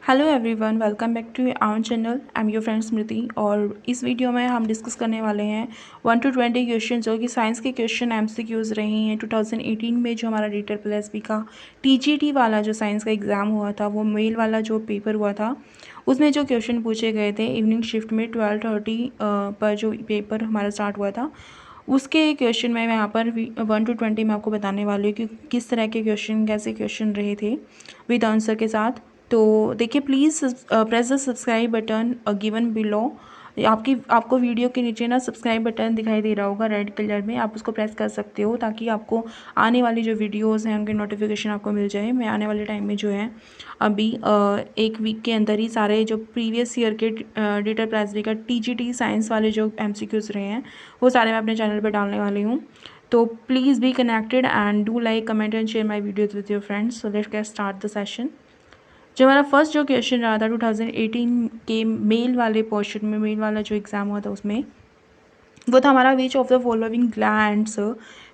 Hello everyone, welcome back to our channel. I am your friend Smriti. और इस video में हम डिस्कस करने वाले हैं 1 to 20 क्वेश्चन जो कि साइंस के क्वेश्चन एमसीक्यूज़ रहे हैं। 2018 में जो हमारा डीटर प्लस बी का टीजीटी वाला जो साइंस का एग्ज़ाम हुआ था, वो मेल वाला जो पेपर हुआ था, उसमें जो क्वेश्चन पूछे गए थे इवनिंग शिफ्ट में 12:30 पर जो पेपर हमारा स्टार्ट हुआ था, उसके क्वेश्चन में मैं यहाँ पर 1 to 20 में आपको बताने वाली हूँ कि किस तरह के क्वेश्चन, कैसे क्वेश्चन रहे थे विद आंसर के साथ। तो देखिए, please press the subscribe button given below. आपको वीडियो के नीचे ना सब्सक्राइब बटन दिखाई दे रहा होगा रेड कलर में, आप उसको प्रेस कर सकते हो ताकि आपको आने वाली जो वीडियोस हैं उनके नोटिफिकेशन आपको मिल जाए। मैं आने वाले टाइम में जो है अभी एक वीक के अंदर ही सारे जो प्रीवियस ईयर के डीटर प्राइजरी का टीजीटी साइंस वाले जो एमसीक्यूज रहे हैं वो सारे मैं अपने चैनल पर डालने वाली हूँ। तो please be connected and do like, comment and share my videos with your friends. So let's get start the session. जो हमारा फर्स्ट जो क्वेश्चन रहा था 2018 के मेल वाले पोर्शन में, मेल वाला जो एग्ज़ाम हुआ था उसमें, वो था हमारा which of the following glands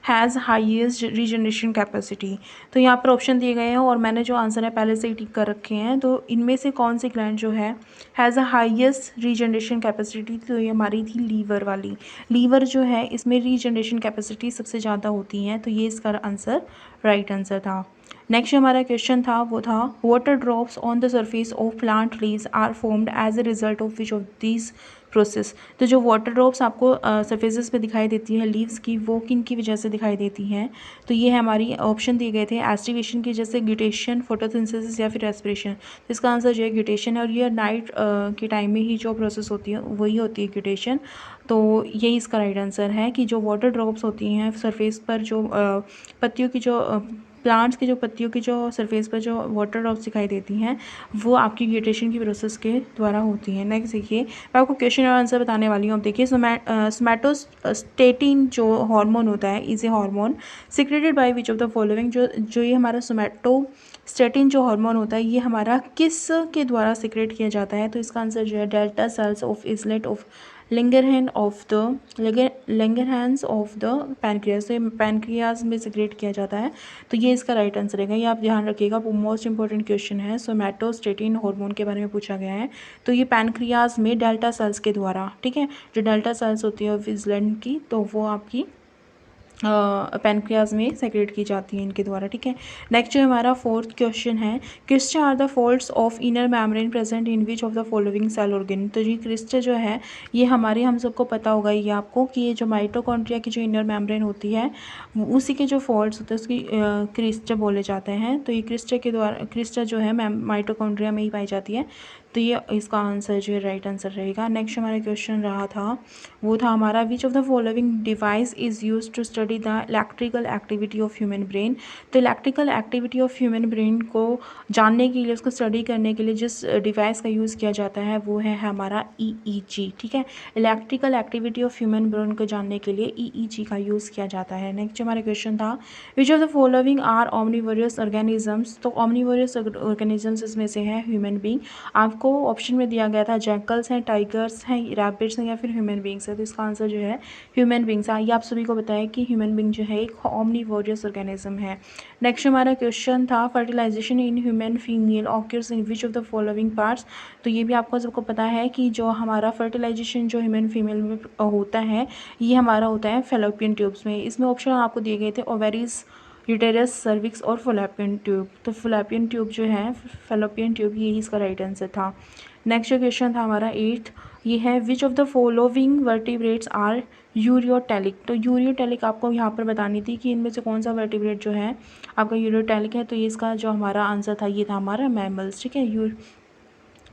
has highest regeneration capacity. तो यहाँ पर ऑप्शन दिए गए हैं और मैंने जो आंसर है पहले से ही टिक कर रखे हैं। तो इनमें से कौन सी ग्लैंड जो है has a highest regeneration capacity, तो ये हमारी थी लीवर वाली। लीवर जो है इसमें रीजनरेशन कैपेसिटी सबसे ज़्यादा होती है, तो ये इसका आंसर राइट आंसर था। नेक्स्ट जो हमारा क्वेश्चन था वो था water drops on the surface of plant leaves are formed as a result of which of these process. तो जो वाटर ड्रॉप्स आपको सरफेसेस पे दिखाई देती है लीव्स की, वो किन की वजह से दिखाई देती हैं? तो ये है हमारी ऑप्शन दिए गए थे एस्टिवेशन की, जैसे ग्यूटेशन, फोटोसिंथेसिस या फिर रेस्पिरेशन। तो इसका आंसर जो है ग्यूटेशन है, और ये नाइट के टाइम में ही जो प्रोसेस होती है वही होती है ग्यूटेशन। तो यही इसका राइट आंसर है कि जो वाटर ड्रॉप्स होती हैं सरफेस पर, जो पत्तियों की जो प्लांट्स की जो पत्तियों की जो सरफेस पर जो वाटर ड्रॉप्स दिखाई देती हैं, वो आपकी ग्यूटेशन की प्रोसेस के द्वारा होती हैं। नेक्स्ट देखिए, मैं आपको क्वेश्चन और आंसर बताने वाली हूँ। अब देखिए, सोमैटोस्टेटिन जो हार्मोन होता है, is a hormone secreted by which of the following. जो ये हमारा सोमैटोस्टेटिन जो हार्मोन होता है, ये हमारा किस के द्वारा सिक्रेट किया जाता है? तो इसका आंसर जो है delta cells of islet of Langerhans of the pancreas. तो ये पैनक्रियाज में सिक्रेट किया जाता है, तो ये इसका राइट आंसर है। ये आप ध्यान रखिएगा, वो मोस्ट इंपॉर्टेंट क्वेश्चन है। सोमैटोस्टेटिन हार्मोन के बारे में पूछा गया है, तो ये पैनक्रियाज में डेल्टा सेल्स के द्वारा, ठीक है, जो डेल्टा सेल्स होती है विजलैंड की, तो वो आपकी पैनक्रियाज में सेक्रेट की जाती है इनके द्वारा, ठीक है। नेक्स्ट जो हमारा फोर्थ क्वेश्चन है, crista are the folds of inner membrane present in which of the following cell organ. तो ये क्रिस्टा जो है, ये हमारे, हम सबको पता होगा ये आपको, कि ये जो माइटोकॉन्ड्रिया की जो इनर मेम्ब्रेन होती है, उसी के जो फोल्ड्स होते हैं उसकी क्रिस्टा बोले जाते हैं। तो ये क्रिस्टा के द्वारा, क्रिस्टा जो है माइटोकॉन्ड्रिया में ही पाई जाती है, तो ये इसका आंसर जो है राइट आंसर रहेगा। नेक्स्ट हमारा क्वेश्चन रहा था, वो था हमारा which of the following device is use to study the electrical activity of human brain. तो electrical activity of human brain को जानने के लिए, उसको स्टडी करने के लिए जिस डिवाइस का यूज़ किया जाता है वो है हमारा EEG, ठीक है। Electrical activity of human brain को जानने के लिए EEG का यूज़ किया जाता है। नेक्स्ट हमारा क्वेश्चन था which of the following are omnivorous organisms. तो ऑमनिवोरस ऑर्गेनिजम्स इसमें से है ह्यूमन बींग। आपको ऑप्शन में दिया गया था जैकल्स हैं, टाइगर्स हैं, रैबिट्स हैं या फिर ह्यूमन बींग्स है। तो इसका आंसर जो है ह्यूमन बींग्स। आइए आप सभी को बताएं कि ह्यूमन बींग जो है एक ऑमनिवोरस ऑर्गेनिज्म है। नेक्स्ट हमारा क्वेश्चन था fertilisation in human female occurs in which of the following parts. तो ये भी आपको सबको पता है कि जो हमारा फर्टिलाइजेशन जो ह्यूमन फीमेल में होता है, ये हमारा होता है फेलोपियन ट्यूब्स में। इसमें ऑप्शन आपको दिए गए थे ओवेरीज, यूटेरस, सर्विक्स और फैलोपियन ट्यूब। तो फैलोपियन ट्यूब जो है, फैलोपियन ट्यूब, यही इसका राइट आंसर था। नेक्स्ट क्वेश्चन था हमारा 8th, ये है which of the following vertebrates are ureotelic. तो यूरियोटेलिक आपको यहाँ पर बतानी थी कि इनमें से कौन सा वर्टिब्रेट जो है आपका यूरियोटेलिक है। तो ये इसका जो हमारा आंसर था ये था हमारा मैमल्स, ठीक है।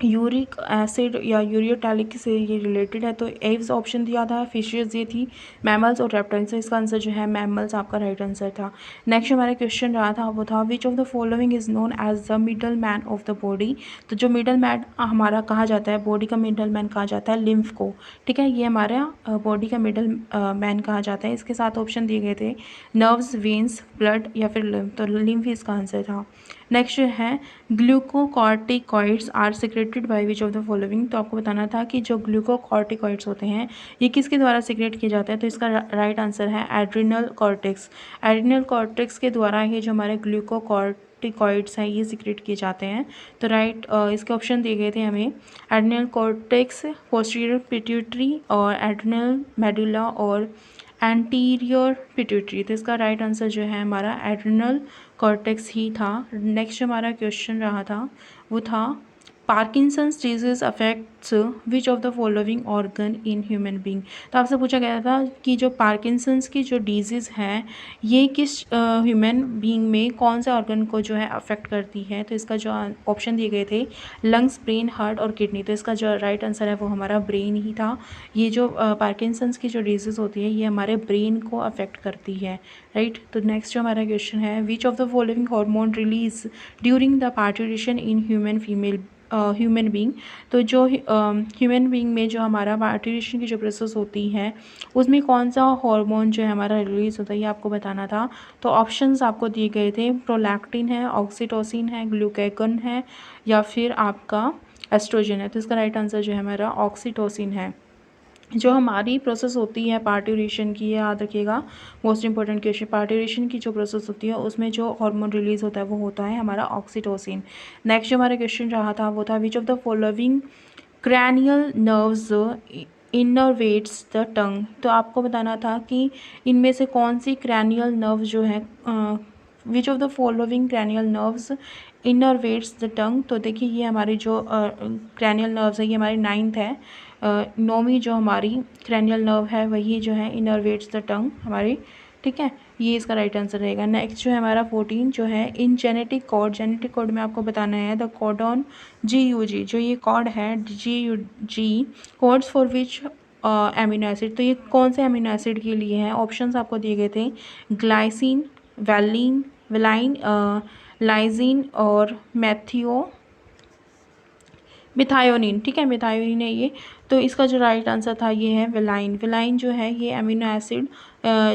यूरिक एसिड या यूरियोटैलिक से ये रिलेटेड है, तो एव्स ऑप्शन दिया था, फिशेस ये थी, मैमल्स और रेप्टाइल्स। तो इसका आंसर जो है मैमल्स आपका राइट आंसर था। नेक्स्ट हमारा क्वेश्चन रहा था, वो था which of the following is known as the middle man of the body. तो जो मिडल मैन हमारा कहा जाता है, बॉडी का मिडल मैन कहा जाता है लिम्फ को, ठीक है। ये हमारा बॉडी का मिडल मैन कहा जाता है। इसके साथ ऑप्शन दिए गए थे नर्व्स, वेन्स, ब्लड या फिर लिम्फ। तो लिम्फ इसका आंसर था। नेक्स्ट है glucocorticoids are secreted by which of the following. तो आपको बताना था कि जो ग्लूकोकॉर्टिकॉइड्स होते हैं ये किसके द्वारा सिक्रेट किए जाते हैं। तो इसका राइट आंसर है एड्रिनल कॉर्टेक्स। एड्रिनल कॉर्टेक्स के द्वारा ये जो हमारे ग्लूकोकॉर्टिकॉइड्स हैं ये सिक्रेट किए जाते हैं। तो राइट इसके ऑप्शन दिए गए थे हमें एड्रिनल कॉर्टेक्स, पोस्टीरियर पिट्यूटरी और एड्रिनल मेडुला और एंटीरियर पिट्यूटरी। तो इसका राइट आंसर जो है हमारा एड्रिनल कॉर्टेक्स ही था। नेक्स्ट हमारा क्वेश्चन रहा था वो था Parkinson's disease affects which of the following organ in human being. तो आपसे पूछा गया था कि जो पार्किंसंस की जो डिजीज़ है ये किस ह्यूमन बीइंग में कौन से ऑर्गन को जो है अफेक्ट करती है। तो इसका जो ऑप्शन दिए गए थे लंग्स, ब्रेन, हार्ट और किडनी। तो इसका जो राइट आंसर है वो हमारा ब्रेन ही था। ये जो पार्किंसंस की जो डिजीज़ होती है ये हमारे ब्रेन को अफेक्ट करती है, राइट। तो नेक्स्ट जो हमारा क्वेश्चन है which of the following hormone release during the parturition in human being. तो जो ह्यूमन बीइंग में जो हमारा पार्टुरेशन की जो प्रोसेस होती है उसमें कौन सा हार्मोन जो है हमारा रिलीज होता है ये आपको बताना था। तो ऑप्शंस आपको दिए गए थे प्रोलैक्टिन है, ऑक्सीटोसिन है, ग्लूकेगन है या फिर आपका एस्ट्रोजन है। तो इसका राइट आंसर जो है हमारा ऑक्सीटोसिन है। जो हमारी प्रोसेस होती है पार्टुरेशन की, याद रखिएगा मोस्ट इंपॉर्टेंट क्वेश्चन, पार्टुरेशन की जो प्रोसेस होती है उसमें जो हार्मोन रिलीज होता है वो होता है हमारा ऑक्सीटोसिन। नेक्स्ट जो हमारा क्वेश्चन रहा था वो था which of the following cranial nerves innervates the tongue. तो आपको बताना था कि इनमें से कौन सी क्रैनियल नर्व जो है which of the following cranial nerves innervates the tongue. तो देखिए ये हमारी जो क्रैनियल नर्व्स है ये हमारी 9th है, 9वीं जो हमारी क्रैनियल नर्व है वही जो है इनरवेट्स द टंग हमारी, ठीक है। ये इसका राइट आंसर रहेगा। नेक्स्ट जो है हमारा 14 जो है इन जेनेटिक कोड में आपको बताना है द कोडॉन GUG। जो ये कोड है GUG codes for which amino acid. तो ये कौन से एमिनो एसिड के लिए है। ऑप्शंस आपको दिए गए थे ग्लाइसिन, वेलाइन, लाइजिन और मिथायोनिन, ठीक है, मिथायोनिन है ये। तो इसका जो राइट आंसर था ये है वेलाइन जो है ये अमीनो एसिड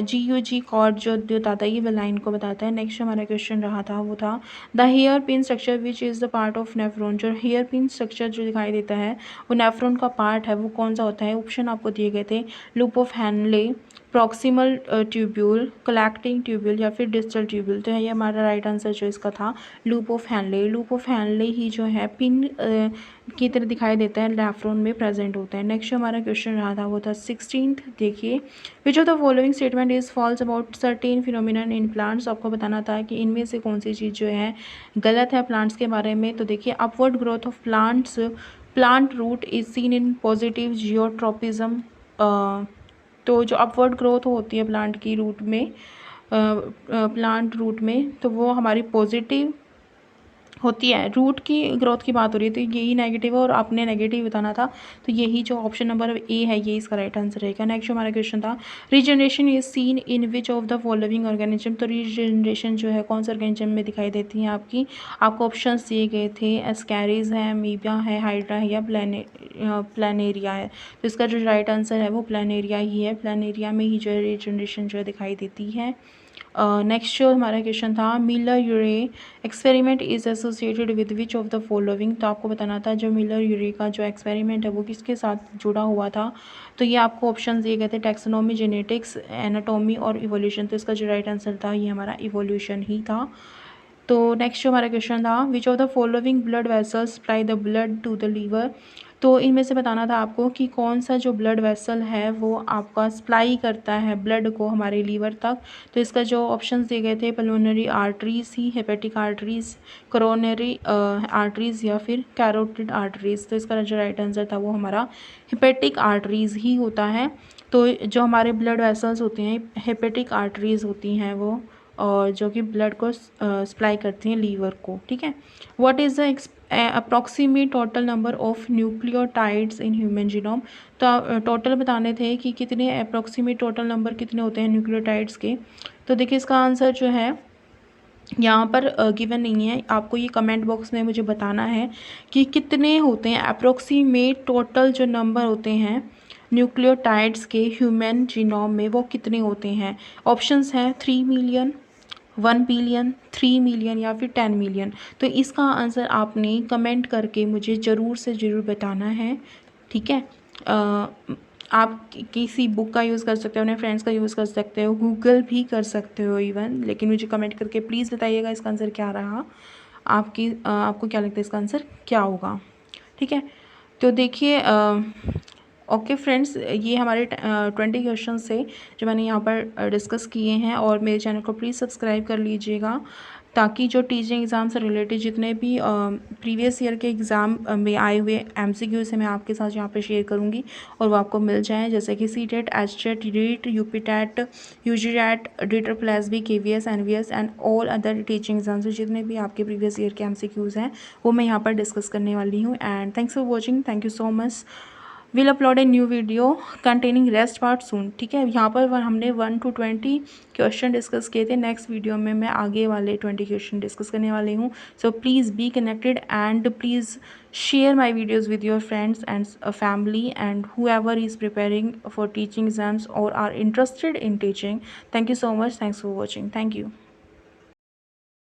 GUG कॉड जो बताता है ये वेलाइन को बताता है। नेक्स्ट हमारा क्वेश्चन रहा था वो था the hairpin structure which is the part of nephron. जो हेयर पिन स्ट्रक्चर जो दिखाई देता है वो नेफ्रॉन का पार्ट है, वो कौन सा होता है। ऑप्शन आपको दिए गए थे loop of Henle, proximal tubule, collecting tubule या फिर डिस्टल ट्यूब्यूल। तो ये हमारा राइट आंसर जो इसका था लूप ऑफ हैनले ही जो है पिन की तरह दिखाई देता है नेफ्रॉन में प्रेजेंट होता है। नेक्स्ट हमारा क्वेश्चन रहा था वो था 16th, देखिए which of the following statement is false about certain phenomenon in plants. आपको बताना था कि इनमें से कौन सी चीज़ जो है गलत है प्लांट्स के बारे में। तो देखिए upward growth of plant root is seen in positive geotropism. तो जो अपवर्ड ग्रोथ होती है प्लांट की रूट में, प्लांट रूट में, तो वो हमारी पॉजिटिव होती है। रूट की ग्रोथ की बात हो रही है तो यही नेगेटिव है और आपने नेगेटिव बताना था। तो यही जो ऑप्शन नंबर ए है ये इसका राइट आंसर रहेगा। नेक्स्ट हमारा क्वेश्चन था regeneration is seen in which of the following organism. तो रीजनरेशन जो है कौन से ऑर्गेनिज्म में दिखाई देती है आपको ऑप्शंस दिए गए थे एस्कैरिज है, अमीबिया है, हाइड्रा है या प्लानेरिया है। तो इसका जो राइट आंसर है वो प्लानेरिया ही है। प्लानेरिया में ही जो है रीजनरेशन जो है दिखाई देती है। नेक्स्ट जो हमारा क्वेश्चन था Miller Urey experiment is associated with which of the following. तो आपको बताना था जो मिलर-यूरे का जो एक्सपेरिमेंट है वो किसके साथ जुड़ा हुआ था। तो ये आपको ऑप्शन दिए गए थे टैक्सोनॉमी, जेनेटिक्स, एनाटॉमी और इवोल्यूशन। तो इसका जो राइट आंसर था ये हमारा इवोल्यूशन ही था। तो नेक्स्ट जो हमारा क्वेश्चन था which of the following blood vessels supply the blood to the liver. तो इनमें से बताना था आपको कि कौन सा जो ब्लड वेसल है वो आपका सप्लाई करता है ब्लड को हमारे लीवर तक। तो इसका जो ऑप्शंस दिए गए थे पल्मोनरी आर्टरीज ही, हेपेटिक आर्टरीज, कोरोनरी आर्टरीज या फिर कैरोटिड आर्टरीज। तो इसका जो राइट आंसर था वो हमारा हेपेटिक आर्टरीज ही होता है। तो जो हमारे ब्लड वेसल्स होते हैं हेपेटिक आर्टरीज होती हैं वो, और जो कि ब्लड को सप्लाई करती हैं लीवर को, ठीक है। What is the approximate total number of nucleotides in human genome. तो टोटल बताने थे कि कितने अप्रॉक्सीमेट टोटल नंबर कितने होते हैं न्यूक्लियोटाइड्स के। तो देखिए इसका आंसर जो है यहाँ पर गिवन नहीं है, आपको ये कमेंट बॉक्स में मुझे बताना है कि कितने होते हैं अप्रॉक्सीमेट टोटल जो नंबर होते हैं न्यूक्लियोटाइड्स के ह्यूमन जीनोम में वो कितने होते हैं। ऑप्शंस हैं 3 मिलियन, 1 बिलियन, 3 मिलियन या फिर 10 मिलियन? तो इसका आंसर आपने कमेंट करके मुझे ज़रूर से ज़रूर बताना है, ठीक है। आप किसी बुक का यूज़ कर सकते हो, अपने फ्रेंड्स का यूज़ कर सकते हो, गूगल भी कर सकते हो इवन, लेकिन मुझे कमेंट करके प्लीज़ बताइएगा इसका आंसर क्या रहा। आपको क्या लगता है इसका आंसर क्या होगा, ठीक है। तो देखिए ओके फ्रेंड्स, ये हमारे 20 क्वेश्चन थे जो मैंने यहाँ पर डिस्कस किए हैं, और मेरे चैनल को प्लीज़ सब्सक्राइब कर लीजिएगा, ताकि जो टीचिंग एग्ज़ाम से रिलेटेड जितने भी प्रीवियस ईयर के एग्ज़ाम में आए हुए MCQ से मैं आपके साथ यहाँ पे शेयर करूँगी और वो आपको मिल जाएँ, जैसे कि CTET, HTET, REET, UPTET, UGRET, DET+B, KVS, NVS and all other teaching exams जितने भी आपके प्रीवियस ईयर के MCQs हैं वो मैं यहाँ पर डिस्कस करने वाली हूँ। And thanks for watching, thank you so much. Will upload a new video containing rest part soon, ठीक है। यहाँ पर हमने 1 to 20 क्वेश्चन डिस्कस किए थे, नेक्स्ट वीडियो में मैं आगे वाले 20 क्वेश्चन डिस्कस करने वाली हूँ। So please be connected and please share my videos with your friends and family and whoever is preparing for teaching exams or are interested in teaching. Thank you so much. Thanks for watching. Thank you.